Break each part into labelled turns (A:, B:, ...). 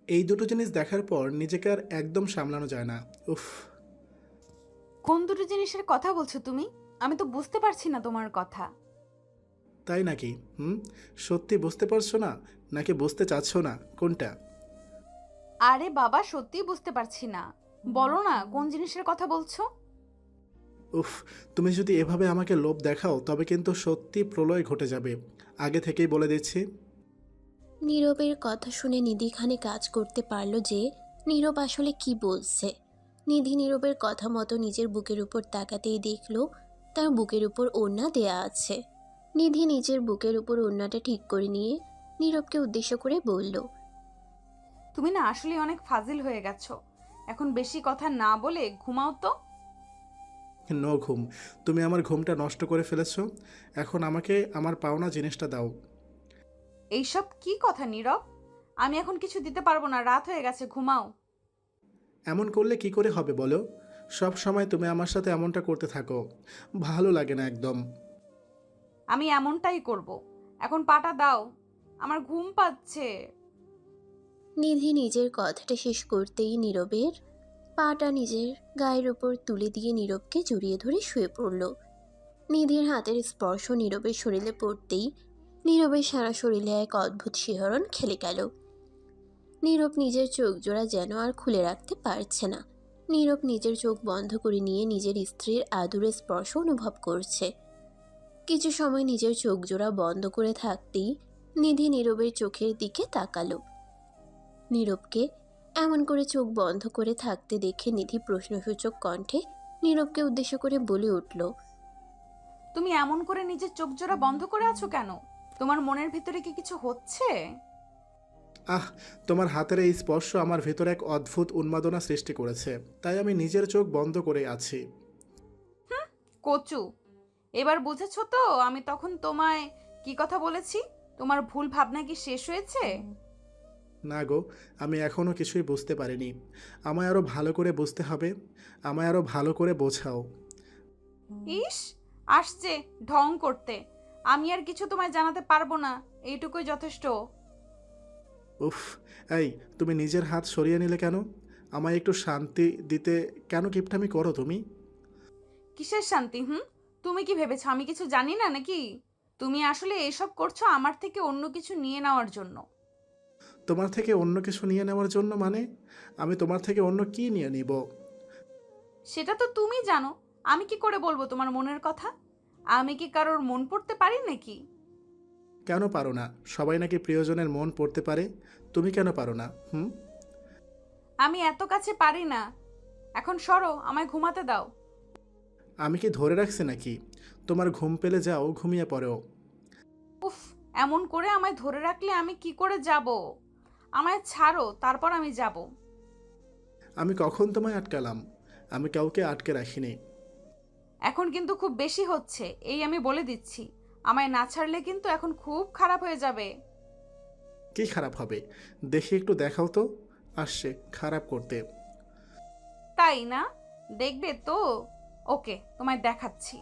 A: এই দুটো জিনিস দেখার পর নিজেকে আর একদম সামলানো যায় না। উফ।
B: কোন দুটো জিনিসের কথা বলছো তুমি? আমি তো বুঝতে পারছি না তোমার কথা।
A: তাই নাকি? হুম। সত্যি বুঝতে পারছো না, নাকি বুঝতে চাচ্ছ না, কোনটা?
B: আরে বাবা, সত্যিই বুঝতে পারছি না। বলো না কোন জিনিসের কথা বলছো।
A: উফ। তুমি যদি এভাবে আমাকে লোভ দেখাও তবে কিন্তু সত্যি প্রলয় ঘটে যাবে, আগে থেকেই বলে দিচ্ছি।
C: নীরবের কথা শুনে নিধি খানে কাজ করতে পারল যে নীরব আসলে কি বলছে। নিধি নীরবের কথা মতো নিজের বুকের উপর তাকাতেই দেখল তার বুকের উপর ওড়না দেয়া আছে। নিধি নিজের বুকের উপর ওড়নাটা ঠিক করে নিয়ে নীরবকে উদ্দেশ্য করে বলল,
B: তুমি না আসলে অনেক ফাজিল হয়ে গেছো। এখন বেশি কথা না বলে ঘুমাও তো।
A: নো ঘুম। তুমি আমার ঘুমটা নষ্ট করে ফেলেছো। এখন আমাকে আমার পাওনা জিনিসটা দাও।
B: এইসব কি কথা নীরব? আমি এখন কিছু দিতে পারবো না, রাত হয়ে গেছে, ঘুমাও।
A: এমন করলে কি করে হবে বলো? সব সময় তুমি আমার সাথে এমনটা করতে থাকো, ভালো লাগে না একদম।
B: আমি এমনটাই করব। এখন পাটা দাও, আমার ঘুম পাচ্ছে।
C: নিধি নিজের কথাটা শেষ করতেই নীরবের পাটা নিজের গায়ের উপর তুলে দিয়ে নীরবকে জড়িয়ে ধরে শুয়ে পড়ল। নিধির হাতের স্পর্শ নীরবের শরীরে পড়তেই নীরবের সারা শরীরে এক অদ্ভুত শিহরণ খেলে গেল। নীরব নিজের চোখ জোড়া যেন আর খুলে রাখতে পারছে না। নীরব নিজের চোখ বন্ধ করে নিয়ে নিজের স্ত্রীর আদুরে স্পর্শ অনুভব করছে। কিছু সময় নিজের চোখ জোড়া বন্ধ করে থাকতেই নিধি নীরবের চোখের দিকে তাকালো। নীরবকে এমন করে চোখ বন্ধ করে থাকতে দেখে নিধি প্রশ্নসূচক কণ্ঠে নীরবকে উদ্দেশ্য করে বলে উঠল,
B: তুমি এমন করে নিজের চোখ জোড়া বন্ধ করে আছো কেন? তোমার মনের ভিতরে কি কিছু হচ্ছে?
A: আহ। তোমার হাতের এই স্পর্শ আমার ভেতরে এক অদ্ভুত উন্মাদনা সৃষ্টি করেছে, তাই আমি নিজের চোখ বন্ধ করে আছি।
B: কচু, এবার বুঝেছো তো আমি তখন তোমায় কি কথা বলেছি? তোমার ভুল ভাবনা কি শেষ হয়েছে?
A: না গো, আমি এখনও কিছুই বুঝতে পারিনি। আমায় আরও ভালো করে বুঝতে হবে। আমায় আরও ভালো করে বোঝাও।
B: ইস, আসছে ঢং করতে। আমি আর কিছু তোমায় জানাতে পারবো না, এইটুকুই যথেষ্ট।
A: উফ। এই, তুমি নিজের হাত সরিয়ে নিলে কেন? আমায় একটু শান্তি দিতে কেন কিপটামি করো তুমি?
B: কিসের শান্তি? তুমি কি ভেবেছো আমি কিছু জানি না নাকি? তুমি আসলে এসব করছো আমার থেকে অন্য কিছু নিয়ে নেওয়ার জন্য।
A: তোমার থেকে অন্য কিছু নিয়ে নেওয়ার জন্য মানে? আমি তোমার থেকে অন্য কি নিয়ে নিব?
B: সেটা তো তুমি জানো। আমি কি করে বলবো তোমার মনের কথা? আমি কি কারোর মন পড়তে পারি নাকি?
A: কেন পারো না? সবাই নাকি প্রিয়জনের মন পড়তে পারে, তুমি কেন পারো না? হুম।
B: আমি এত কাছে পারি না। এখন সরো, আমায় ঘুমাতে দাও।
A: আমি কি ধরে রাখছি নাকি? তোমার ঘুম পেলে যাও, ঘুমিয়ে পড়ো।
B: উফ, এমন করে আমায় ধরে রাখলে আমি কি করে যাব? আমায় ছাড়ো, তারপর আমি যাব।
A: আমি কখন তোমায় আটকালাম? আমি কাউকে আটকে রাখিনি।
B: এখন কিন্তু খুব বেশি হচ্ছে, এই আমি বলে দিচ্ছি। আমায় না ছাড়লে কিন্তু এখন খুব খারাপ হয়ে যাবে।
A: কি খারাপ হবে? দেখি একটু দেখাও তো। আসছে খারাপ করতে।
B: তাই না? দেখবে তো। ওকে, তোমায় দেখাচ্ছি।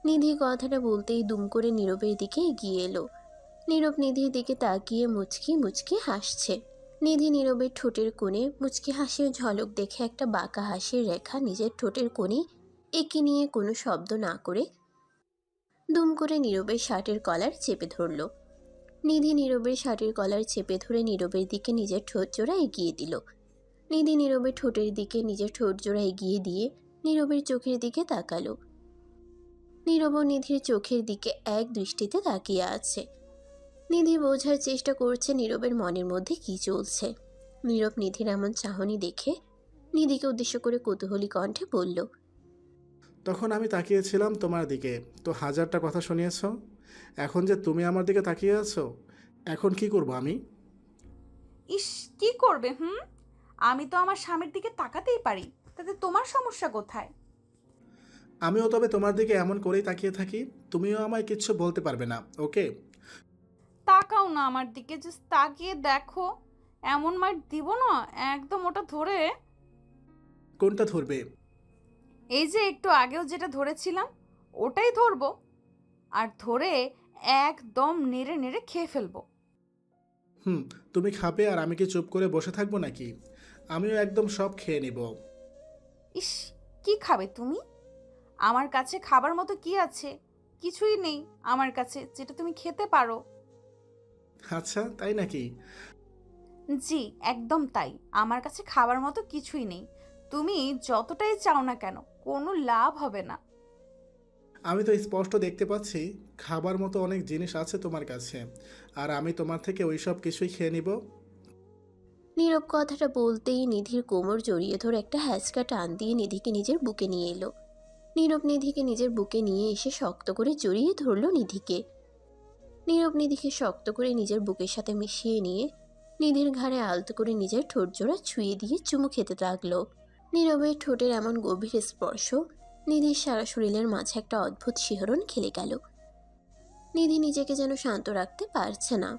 C: নিধি কথাটা বলতেই দুম করে নীরবের দিকে এগিয়ে এলো। নীরব নিধির দিকে তাকিয়ে মুচকি মুচকি হাসছে। নিধি নীরবের ঠোঁটের কোণে মুচকি হাসির ঝলক দেখে একটা বাঁকা হাসির রেখা নিজের ঠোঁটের কোণে এঁকে নিয়ে কোনো শব্দ না করে দুম করে নীরবের শার্টের কলার চেপে ধরল। নিধি নীরবের শার্টের কলার চেপে ধরে নীরবের দিকে নিজের ঠোঁট জোড়া এগিয়ে দিল। নিধি নীরবের ঠোঁটের দিকে নিজের ঠোঁট জোড়া এগিয়ে দিয়ে নীরবের চোখের দিকে তাকালো। নীরব নিধির চোখের দিকে এক দৃষ্টিতে তাকিয়ে আছে। নিধি বোঝার চেষ্টা করছে নীরবের মনের মধ্যে কি চলছে। নীরব নিধির এমন চাহনি দেখে নিধিকে উদ্দেশ্য করে কৌতূহলী কণ্ঠে বলল,
A: তখন আমি তাকিয়েছিলাম তোমার দিকে, তো হাজারটা কথা শুনিয়েছ। এখন যে তুমি আমার দিকে তাকিয়ে আছো, এখন কি করব আমি?
B: ইস, কি করবে? আমি তো আমার স্বামীর দিকে তাকাতেই পারি, তাতে তোমার সমস্যা কোথায়?
A: আমিও তবে তোমার দিকে এমন করেই তাকিয়ে থাকি। তুমিও আমায় কিচ্ছু বলতে পারবে না, ওকে?
B: তাকাও না আমার দিকে, জাস্ট তাকিয়ে দেখো। এমন মার দিব না, একদম ওটা ধরে।
A: কোনটা ধরবে?
B: এই যে একটু আগেও যেটা ধরেছিলাম, ওটাই ধরবো। আর ধরে একদম নেড়ে নেড়ে খেয়ে ফেলবো।
A: হুম, তুমি খাবে আর আমি কি চুপ করে বসে থাকবো নাকি? আমিও একদম সব খেয়ে নিব।
B: ইস, কি খাবে তুমি? আমার কাছে খাবার মতো কি আছে? কিছুই নেই আমার কাছে যেটা তুমি খেতে পারো।
A: আচ্ছা, তাই নাকি?
B: জি, একদম তাই। আমার কাছে খাবার মতো কিছুই নেই। তুমি যতটাই চাও না কেন, কোনো লাভ হবে না।
A: আমি তো স্পষ্ট দেখতে পাচ্ছি খাবার মতো অনেক জিনিস আছে তোমার কাছে, আর আমি তোমার থেকে ওই সব কিছুই খেয়ে নিব।
C: নীরব কথাটা বলতেই নিধির কোমর জড়িয়ে ধরে একটা হ্যাঁচকা টান দিয়ে নিধিকে নিজের বুকে নিয়ে এলো। নীরব নিধিকে নিজের বুকে নিয়ে এসে শক্ত করে জড়িয়ে ধরলো নিধিকে। নীরব নিধিকে শক্ত করে নিজের বুকের সাথে মিশিয়ে নিয়ে নিধির ঘাড়ে আলতো করে নিজের ঠোঁট জোড়া ছুঁয়ে দিয়ে চুমু খেতে লাগলো। নীরবের ঠোঁটের এমন গভীর স্পর্শ নিধির সারা শরীরের মাঝে একটা অদ্ভুত শিহরণ খেলে গেল। নিধি নিজেকে যেন শান্ত রাখতে পারছে না।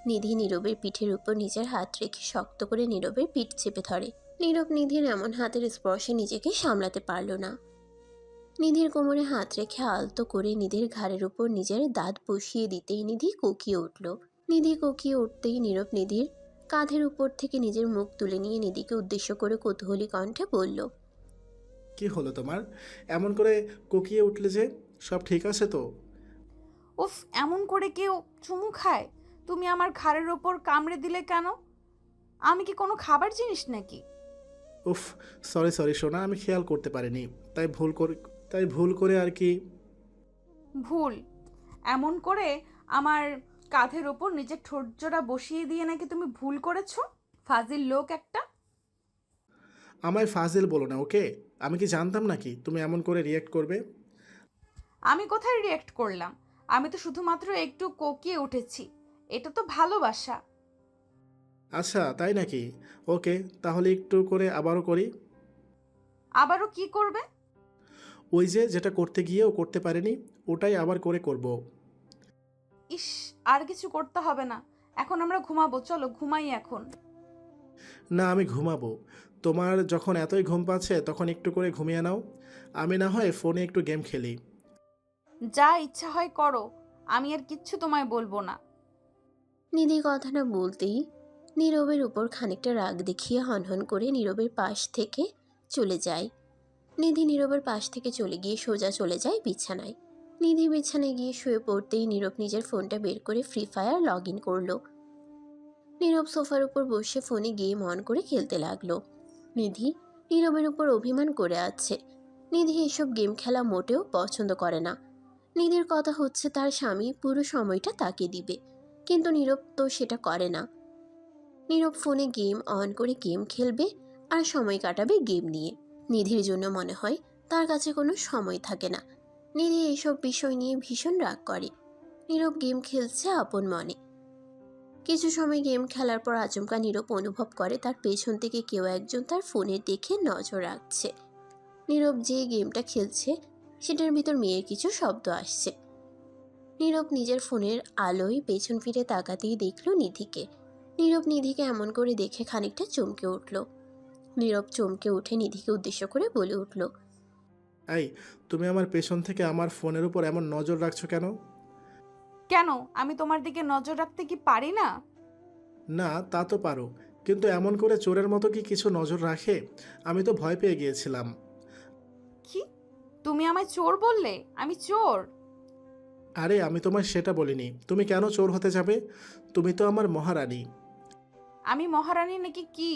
C: নিধি নীরবের পিঠের উপর নিজের হাত রেখে শক্ত করে নীরবের পিঠ চেপে ধরে। নীরব নিধির এমন হাতের স্পর্শে নিজেকে সামলাতে পারল না। নিধির কোমরে হাত রেখে আলতো করে নিধির ঘাড়ের উপর নিজের দাঁত বসিয়ে দিতেই নিধি কোকিয়ে উঠল। নিধি কোকিয়ে উঠতেই নীরব নিধির কাঁধের উপর থেকে নিজের মুখ তুলে নিয়ে নিধিকে উদ্দেশ্য করে কৌতূহলী কণ্ঠে বলল,
A: কি হলো তোমার? এমন করে কোকিয়ে উঠলে যে? সব ঠিক আছে তো?
B: উফ, এমন করে কেউ চুমু খায়? তুমি আমার ঘাড়ের ওপর কামড়ে দিলে কেন? আমি কি কোনো খাবার জিনিস নাকি?
A: উফ, সরি সরি সোনা, আমি খেয়াল করতে পারিনি। তাই ভুল করে তাই ভুল করে আর কি।
B: ভুল? এমন করে আমার কাঁধের ওপর নিজের ঠোঁট জোড়া বসিয়ে দিয়ে নাকি তুমি ভুল করেছো? ফাজিল লোক একটা।
A: আমায় ফাজিল বলো না, ওকে? আমি কি জানতাম নাকি তুমি এমন করে রিয়েক্ট করবে?
B: আমি কোথায় রিয়েক্ট করলাম? আমি তো শুধুমাত্র একটু কোকিয়ে উঠেছি। এটা তো ভালোবাসা।
A: আচ্ছা, তাই নাকি? ওকে, তাহলে একটু করে আবারও করি।
B: আবারও কি করবে?
A: ওই যে যেটা করতে গিয়েও করতে পারিনি, ওটাই আবার করে করব।
B: ইস, আর কিছু করতে হবে না। এখন আমরা ঘুমাবো, চলো ঘুমাই এখন।
A: না, আমি ঘুমাবো। তোমার যখন এতই ঘুম পাচ্ছে তখন একটু করে ঘুমিয়ে নাও। আমি না হয় ফোনে একটু গেম খেলি।
B: যা ইচ্ছা হয় করো, আমি আর কিচ্ছু তোমায় বলবো না।
C: নিধি কথাটা বলতেই নীরবের উপর খানিকটা রাগ দেখিয়ে হনহন করে নীরবের পাশ থেকে চলে যায়। নিধি নীরবের পাশ থেকে চলে গিয়ে সোজা চলে যায় বিছানায়। নিধি বিছানায় গিয়ে শুয়ে পড়তেই নীরব নিজের ফোনটা বের করে ফ্রি ফায়ার লগ ইন করলো। নীরব সোফার উপর বসে ফোনে গেম অন করে খেলতে লাগলো। নিধি নীরবের উপর অভিমান করে আছে। নিধি এসব গেম খেলা মোটেও পছন্দ করে না। নিধির কথা হচ্ছে তার স্বামী পুরো সময়টা তাকে দিবে, কিন্তু নীরব তো সেটা করে না। নীরব ফোনে গেম অন করে গেম খেলবে আর সময় কাটাবে গেম নিয়ে। নিধির জন্য মনে হয় তার কাছে কোনো সময় থাকে না। নিধি এইসব বিষয় নিয়ে ভীষণ রাগ করে। নীরব গেম খেলছে আপন মনে। কিছু সময় গেম খেলার পর আচমকা নীরব অনুভব করে তার পেছন থেকে কেউ একজন তার ফোনের দিকে নজর রাখছে। নীরব যে গেমটা খেলছে সেটার ভিতর মেয়ের কিছু শব্দ আসছে। নীরব নিজের ফোনের আলোয় পেছন ফিরে তাকাতেই দেখল নিধিকে। নীরব নিধিকে এমন করে দেখে খানিকটা চমকে উঠল। নীরব চমকে উঠে নিধিকে উদ্দেশ্য করে বলে উঠল,
A: এই, তুমি আমার পেছন থেকে আমার ফোনের উপর এমন নজর রাখছো কেন?
B: কেন, আমি তোমার দিকে নজর রাখতে কি পারি না?
A: না, তা তো পারো, কিন্তু এমন করে চোরের মতো কি কিছু নজর রাখে? আমি তো ভয় পেয়ে গিয়েছিলাম।
B: কি? তুমি আমায় চোর বললে? আমি চোর?
A: আরে, আমি তোমায় সেটা বলিনি। তুমি কেন চোর হতে যাবে? তুমি তো আমার মহারানী।
B: আমি মহারানী নাকি কি,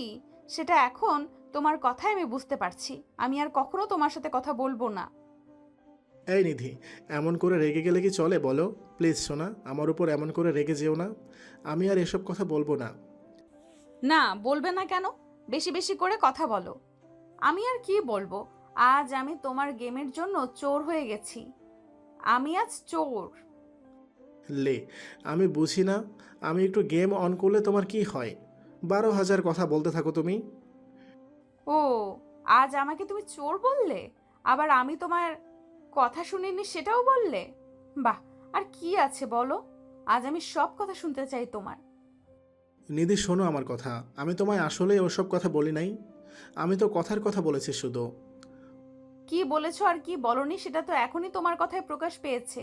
B: সেটা এখন তোমার কথায় আমি বুঝতে পারছি। আমি আর কখনো তোমার সাথে কথা বলবো না।
A: এই নিধি, এমন করে রেগে গেলে কি চলে বলো? প্লিজ সোনা, আমার উপর এমন করে রেগে যেও না। আমি আর এসব কথা বলবো না।
B: না, বলবে না কেন? বেশি বেশি করে কথা বলো। আমি আর কি বলবো? আজ আমি তোমার গেমের জন্য চোর হয়ে গেছি। আমি আজ চোর।
A: লে, আমি বুঝি না। আমি একটু গেম অন করলে তোমার কি হয়? 12,000 কথা বলতে থাকো তুমি।
B: ও, আজ আমাকে তুমি চোর বললে? আবার আমি তোমার কথা শুনিনি সেটাও বললে? বাহ, আর কি আছে বলো? আজ আমি সব কথা শুনতে চাই তোমার।
A: নিধি, শোনো আমার কথা। আমি তোমায় আসলেই ওসব কথা বলি নাই। আমি তো কথার কথা বলেছি শুধু।
B: কি বলেছো আর কি বলনি সেটা তো এখনই তোমার কথায় প্রকাশ পেয়েছে।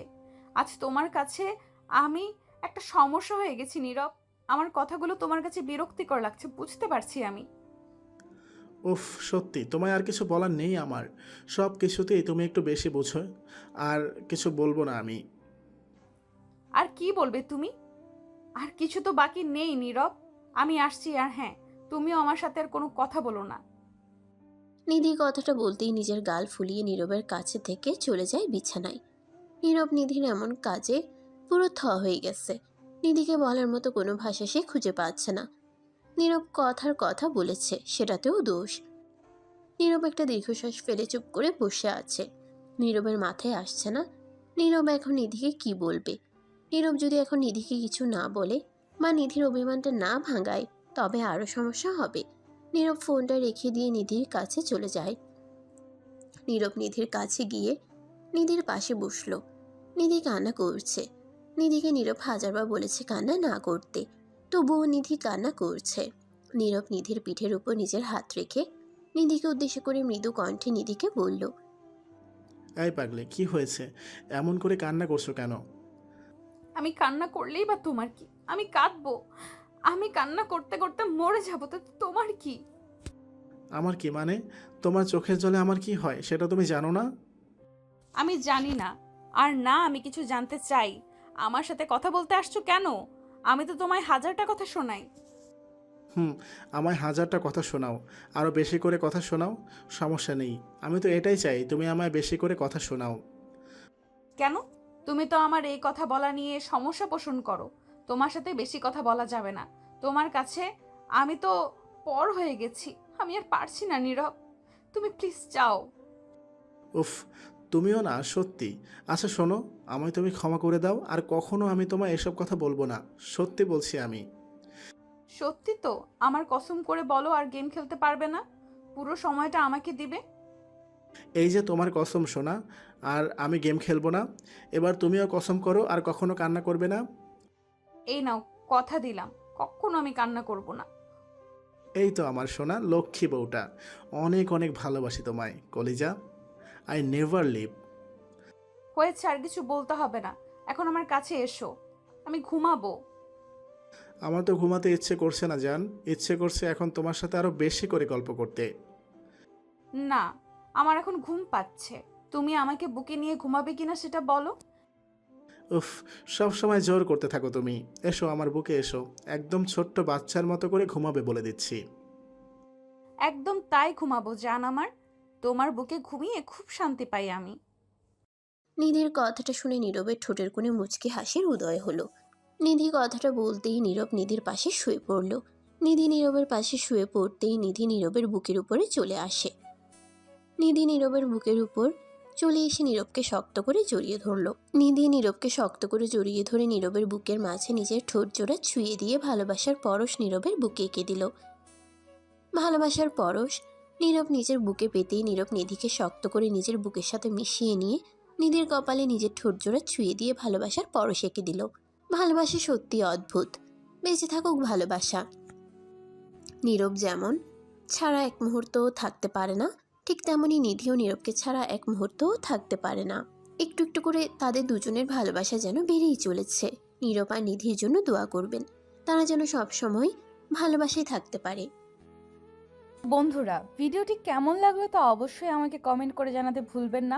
B: আজ তোমার কাছে আমি একটা সমস্যা হয়ে গেছি নীরব। আমার কথাগুলো তোমার কাছে বিরক্তিকর লাগছে, বুঝতে পারছি আমি।
A: উফ, সত্যি তোমায় আর কিছু বলার নেই আমার। সব কিছুতেই তুমি একটু বেশি বোঝো। আর কিছু বলবো না আমি।
B: আর কি বলবে তুমি? আর কিছু তো বাকি নেই নীরব। আমি আসছি, আর হ্যাঁ, তুমিও আমার সাথে আর কোনো কথা বলো না।
C: নিধি কথাটা বলতেই নিজের গাল ফুলিয়ে নীরবের কাছে থেকে চলে যায় বিছানায়। নীরব নিধির এমন কাজে পুরো হয়ে গেছে। নিধিকে বলার মতো কোনো ভাষা সে খুঁজে পাচ্ছে না। নীরব কথার কথা বলেছে, সেটাতেও দোষ। নীরব একটা দীর্ঘশ্বাস ফেলে চুপ করে বসে আছে। নীরবের মাথায় আসছে না নীরব এখন নিধিকে কি বলবে। নীরব যদি এখন নিধিকে কিছু না বলে বা নিধির অভিমানটা না ভাঙায়, তবে আরও সমস্যা হবে। নীরব ফোনটা রেখে দিয়ে নিধির কাছে চলে যায়। নীরব নিধির কাছে গিয়ে নিধির পাশে বসলো। নিধি কান্না করছে। নিধিকে নীরব হাজারবার বলেছে কান্না না করতে, তবুও নিধি কান্না করছে। নীরব নিধির পিঠের উপর নিজের হাত রেখে নিধিকে উদ্দেশ্য করে মৃদু কণ্ঠে নিধিকে বলল,
A: এই পাগলে, কি হয়েছে? এমন করে কান্না করছো কেন?
B: আমি কান্না করলেই বা তোমার কি? আমি কাঁদবো। আমি কান্না করতে করতে মরে যাবো, তো তোমার কি?
A: আমার কি মানে? তোমার চোখের জলে আমার কি হয় সেটা তুমি জানো না?
B: আমি জানি না, আর না আমি কিছু জানতে চাই। আমার সাথে কথা বলতে আসছো কেন? আমি তো তোমায় হাজারটা কথা শোনাই।
A: হুম, আমায় হাজারটা কথা শোনাও, আরও বেশি করে কথা শোনাও। সমস্যা নেই, আমি তো এটাই চাই, তুমি আমায় বেশি করে কথা শোনাও।
B: কেন? তুমি তো আমার এই কথা বলা নিয়ে সমস্যা পোষণ করো। তোমার সাথে বেশি কথা বলা যাবে না। তোমার কাছে আমি তো পর হয়ে গেছি। আমি আর পারছি না নীরব, তুমি প্লিজ যাও।
A: উফ, তুমিও না সত্যি। আচ্ছা শোনো, আমায় তুমি ক্ষমা করে দাও, আর কখনো আমি তোমায় এসব কথা বলবো না। সত্যি বলছি আমি।
B: সত্যি তো? আমার কসম করে বলো আর গেম খেলতে পারবে না? পুরো সময়টা আমাকে দিবে?
A: এই যে তোমার কসম শোনা, আর আমি গেম খেলবো না। এবার তুমিও কসম করো আর কখনো কান্না করবে না।
B: এই নাও, কথা দিলাম, কখনো আমি কান্না করব না।
A: এই তো আমার সোনা লক্ষ্মী বউটা। অনেক অনেক ভালোবাসি তোমায় কলিজা। I never leave.
B: হয়েছে, আর কিছু বলতে হবে না। এখন আমার কাছে এসো, আমি ঘুমাবো।
A: আমার তো ঘুমাতে ইচ্ছে করছে না জান। ইচ্ছে করছে এখন তোমার সাথে আরো বেশি করে গল্প করতে।
B: না, আমার এখন ঘুম পাচ্ছে। তুমি আমাকে বুকে নিয়ে ঘুমাবে কিনা সেটা বলো।
A: উফ, সব সময় জোর করতে থাকো তুমি। এসো আমার বুকে এসো। একদম ছোট্ট বাচ্চার মতো করে ঘুমাবে বলে দিচ্ছি।
B: একদম তাই ঘুমাবো জান আমার। তোমার বুকে ঘুমিয়ে খুব শান্তি পাই আমি।
C: নিধির কথাটা শুনে নীরবের ঠোঁটের কোণে মুচকি হাসির উদয় হলো। নিধি কথাটা বলতেই নীরব নিধির পাশে শুয়ে পড়ল। নিধি নীরবের পাশে শুয়ে পড়তেই নিধি নীরবের বুকের উপরে চলে আসে। নিধি নীরবের বুকের উপর চলে এসে নীরবকে শক্ত করে জড়িয়ে ধরল। নিধি নীরবকে শক্ত করে জড়িয়ে ধরে নীরবের বুকের মাঝে নিজের ঠোঁট জোড়া ছুঁয়ে দিয়ে ভালোবাসার পরশ নীরবের বুকে এঁকে দিল। ভালোবাসার পরশ নীরব নিজের বুকে পেতেই নীরব নিধিকে শক্ত করে নিজের বুকের সাথে মিশিয়ে নিয়ে নিধির কপালে নিজের ঠোঁট জোড়া ছুঁয়ে দিয়ে ভালোবাসার পরশ এঁকে দিল। ভালোবাসা সত্যি অদ্ভুত। বেঁচে থাকুক ভালোবাসা। নীরব যেমন ছাড়া এক মুহূর্তও থাকতে পারে না, ঠিক তেমনই নিধিও নীরবকে ছাড়া এক মুহূর্তও থাকতে পারে না। একটু একটু করে তাদের দুজনের ভালোবাসা যেন বেড়েই চলেছে। নীরব আর নিধির জন্য দোয়া করবেন, তারা যেন সবসময় ভালোবাসায় থাকতে পারে।
B: বন্ধুরা, ভিডিওটি কেমন লাগলো তা অবশ্যই আমাকে কমেন্ট করে জানাতে ভুলবেন না।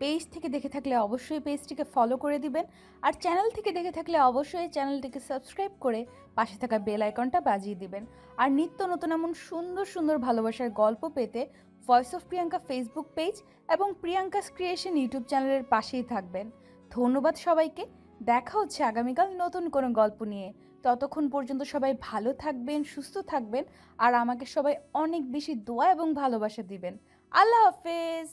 B: পেজ থেকে দেখে থাকলে অবশ্যই পেজটিকে ফলো করে দিবেন, আর চ্যানেল থেকে দেখে থাকলে অবশ্যই চ্যানেলটিকে সাবস্ক্রাইব করে পাশে থাকা বেল আইকনটা বাজিয়ে দিবেন। আর নিত্য নতুন এমন সুন্দর সুন্দর ভালোবাসার গল্প পেতে voice of Priyanka Facebook page এবং প্রিয়াঙ্কাস ক্রিয়েশন ইউটিউব চ্যানেলের পাশেই থাকবেন। ধন্যবাদ সবাইকে। দেখা হচ্ছে আগামীকাল নতুন কোনো গল্প নিয়ে। ততক্ষণ পর্যন্ত সবাই ভালো থাকবেন, সুস্থ থাকবেন, আর আমাকে সবাই অনেক বেশি দোয়া এবং ভালোবাসা দিবেন। আল্লাহ হাফেজ।